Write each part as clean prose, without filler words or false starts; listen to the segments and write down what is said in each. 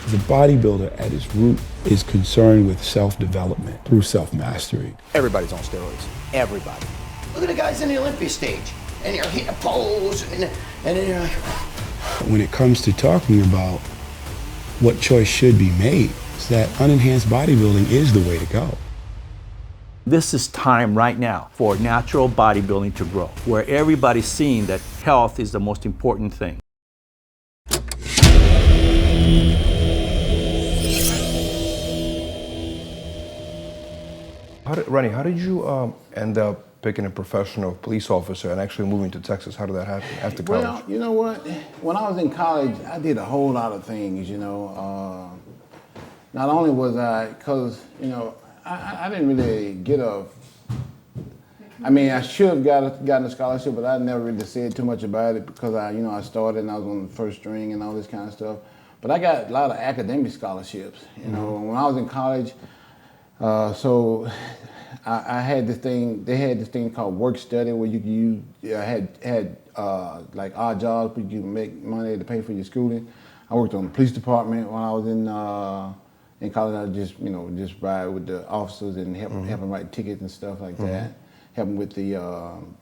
The bodybuilder at its root is concerned with self-development through self-mastery. Everybody's on steroids. Everybody. Look at the guys in the Olympia stage, and they're hitting a pose, and then you're like... When it comes to talking about what choice should be made, it's that unenhanced bodybuilding is the way to go. This is time right now for natural bodybuilding to grow, where everybody's seeing that health is the most important thing. Ronnie, how did you end up picking a professional police officer and actually moving to Texas? How did that happen after college? Well, you know what? When I was in college, I did a whole lot of things, you know. Not only was I, because, you know, I didn't really get a, I mean, I should have gotten a scholarship, but I never really said too much about it because I started and I was on the first string and all this kind of stuff. But I got a lot of academic scholarships, you know. When I was in college, so I had this thing, they had this thing called work study where you had like odd jobs, but you could make money to pay for your schooling. I worked on the police department when I was in college. I just ride with the officers and help them write tickets and stuff like that. Help them with the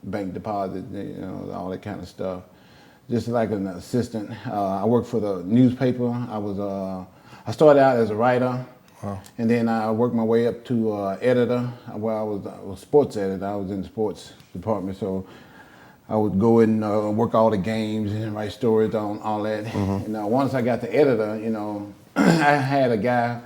bank deposit, you know, all that kind of stuff. Just like an assistant. I worked for the newspaper. I started out as a writer. Wow. And then I worked my way up to editor, where I was sports editor. I was in the sports department, so I would go and work all the games and write stories on all that. And once I got to editor, you know, I had a guy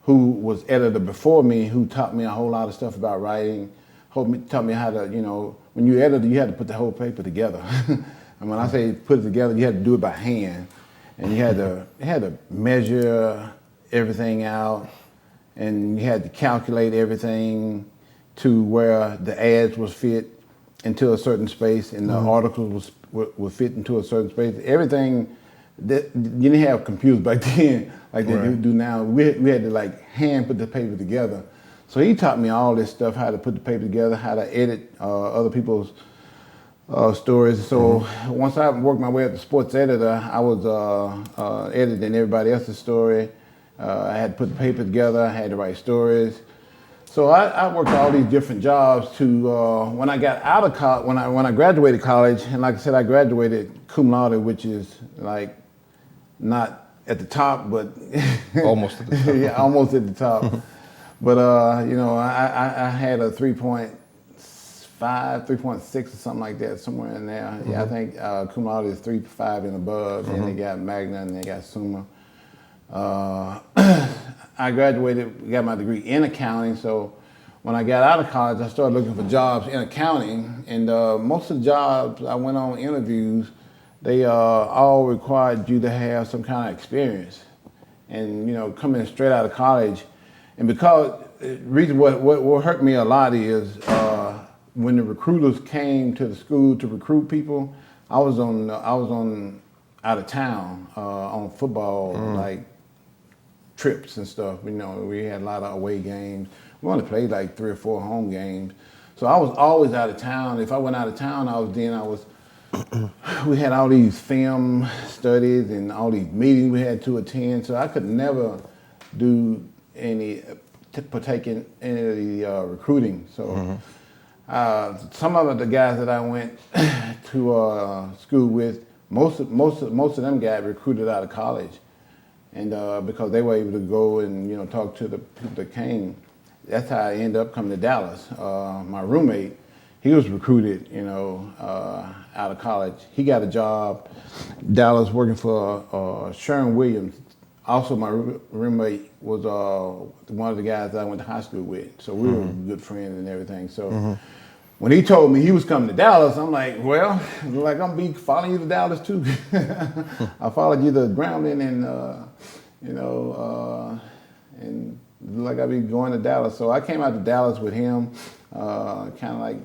who was editor before me who taught me a whole lot of stuff about writing, taught me how to, you know, when you editor, you had to put the whole paper together. And when I say put it together, you had to do it by hand. And you had to measure everything out, and you had to calculate everything to where the ads was fit into a certain space and the articles would fit into a certain space. Everything, that you didn't have computers back then like they do now. We had to like hand put the paper together. So he taught me all this stuff, how to put the paper together, how to edit other people's stories. So once I worked my way up to sports editor, I was editing everybody else's story. I had to put the paper together, I had to write stories. So I worked all these different jobs to, when I got out of college, when I graduated college, and like I said, I graduated cum laude, which is like not at the top, but Almost at the top. yeah, almost at the top. But you know, I had a 3.5, 3.6 or something like that, somewhere in there. Yeah, I think cum laude is 3.5 and above, and they got magna and they got summa. I graduated, got my degree in accounting, so when I got out of college, I started looking for jobs in accounting, and most of the jobs I went on interviews, they all required you to have some kind of experience. And you know, coming straight out of college, and because the reason what hurt me a lot is when the recruiters came to the school to recruit people, I was on out of town on football like trips and stuff. You know, we had a lot of away games. We only played like 3 or 4 home games. So I was always out of town. If I went out of town, we had all these film studies and all these meetings we had to attend. So I could never partake in any of the recruiting. So some of the guys that I went to school with, most of them got recruited out of college. And because they were able to go and, you know, talk to the people that came, that's how I ended up coming to Dallas. My roommate, he was recruited, you know, out of college. He got a job in Dallas working for Sharon Williams. Also, my roommate was one of the guys that I went to high school with. So we were good friends and everything. So when he told me he was coming to Dallas, I'm like, well, like I'm be following you to Dallas too. I followed you to Grambling and, you know, and like I'd be going to Dallas. So I came out to Dallas with him, kind of like,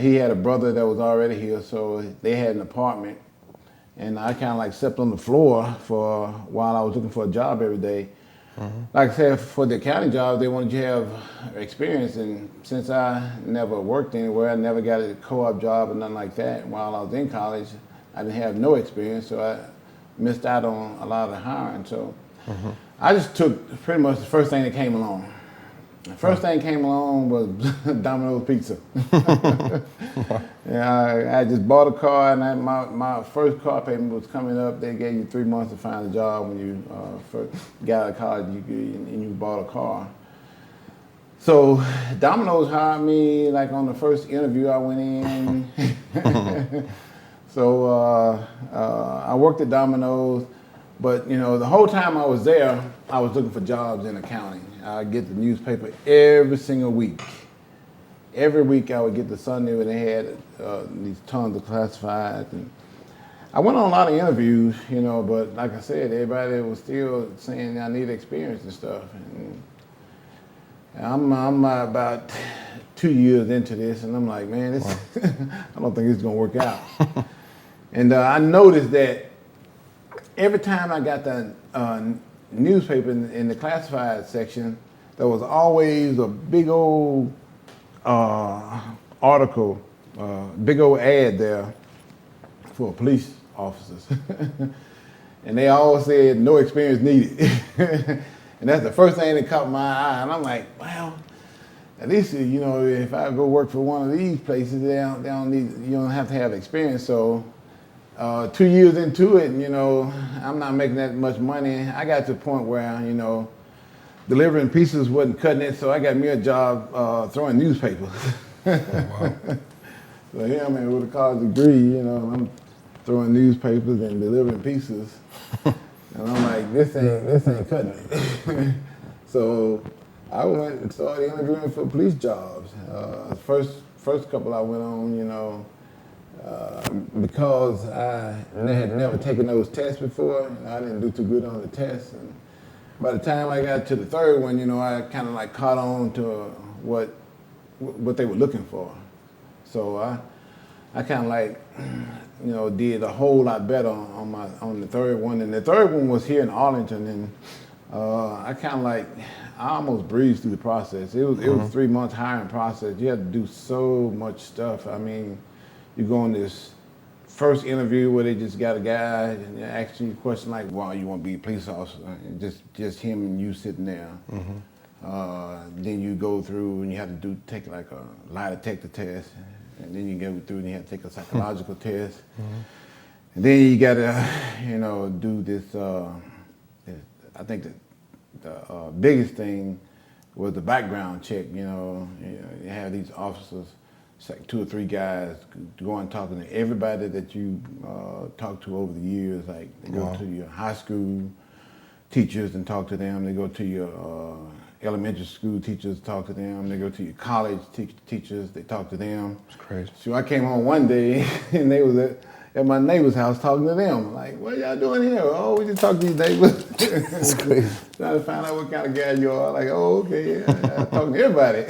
he had a brother that was already here, so they had an apartment. And I kind of like slept on the floor while I was looking for a job every day. Like I said, for the accounting job, they wanted you to have experience, and since I never worked anywhere, I never got a co-op job or nothing like that while I was in college, I didn't have no experience, so I missed out on a lot of the hiring. So I just took pretty much the first thing that came along. The first thing came along was Domino's Pizza. Yeah, I just bought a car, and my first car payment was coming up. They gave you 3 months to find a job when you first got out of college and you bought a car. So Domino's hired me like on the first interview I went in. So I worked at Domino's, but you know the whole time I was there, I was looking for jobs in accounting. I get the newspaper every single week. Every week I would get the Sunday where they had these tons of classifieds. And I went on a lot of interviews, you know, but like I said, everybody was still saying I need experience and stuff. And I'm about 2 years into this, and I'm like, man, this, I don't think it's gonna work out. And I noticed that every time I got the newspaper in the classified section, there was always a big old article, big old ad there for police officers. And they all said no experience needed. And that's the first thing that caught my eye. And I'm like, well, at least, you know, if I go work for one of these places, they don't need, you don't have to have experience. So 2 years into it, you know, I'm not making that much money. I got to the point where, you know, delivering pizzas wasn't cutting it, so I got me a job throwing newspapers. Wow. So here I'm with a college degree, you know, I'm throwing newspapers and delivering pizzas. And I'm like, this ain't cutting it. So I went and started interviewing for police jobs. First couple I went on, you know, because I had never taken those tests before, and I didn't do too good on the tests. And by the time I got to the third one, you know, I kind of like caught on to what they were looking for. So I kind of like, you know, did a whole lot better on the third one. And the third one was here in Arlington, and I kind of like, I almost breezed through the process. It was 3 months hiring process. You had to do so much stuff. I mean, you go on this first interview where they just got a guy and they ask you a question like, "Why you want to be a police officer?" And just him and you sitting there. Then you go through and you have to take like a lie detector test, and then you go through and you have to take a psychological test, and then you got to, you know, do this. I think the biggest thing was the background check. You know, you have these officers. It's like 2 or 3 guys going talking to everybody that you talked to over the years. Like they go to your high school teachers and talk to them. They go to your elementary school teachers, talk to them. They go to your college teachers, they talk to them. It's crazy. So I came home one day and they was at my neighbor's house talking to them. Like, what y'all doing here? Oh, we just talk to these neighbors. It's crazy. Trying to find out what kind of guy you are. Like, oh, okay, yeah, talking to everybody.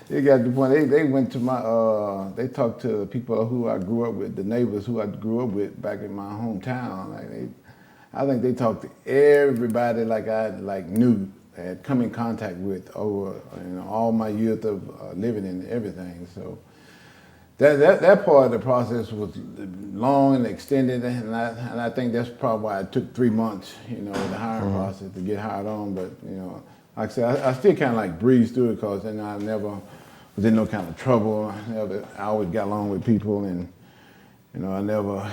They got to the point, they went to they talked to the people who I grew up with, the neighbors who I grew up with back in my hometown. Like I think they talked to everybody like I knew, had come in contact with over all my years of living and everything. So that part of the process was long and extended, and I think that's probably why it took 3 months, the hiring process to get hired on. But like I said, I still kind of like breezed through it because I never was in no kind of trouble. I always got along with people, and I never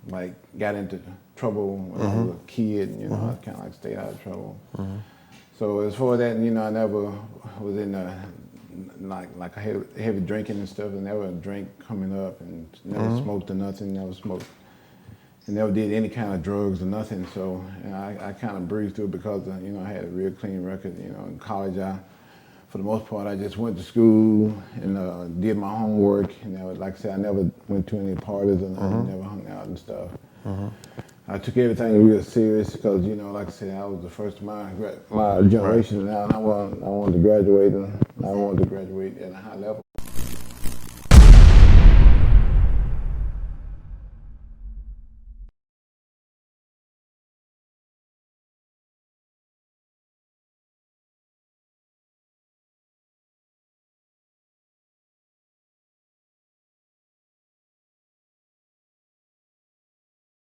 like got into trouble when I was a kid. I kind of like stayed out of trouble. So as far as that, I never was in like a heavy drinking and stuff. I never drank coming up, and never smoked or nothing. Never smoked, and never did any kind of drugs or nothing. So I kind of breezed through it because I had a real clean record. In college, for the most part, I just went to school and did my homework. Like I said, I never went to any parties and I never hung out and stuff. I took everything real serious because, like I said, I was the first of my generation, and I wanted to graduate, and I wanted to graduate at a high level.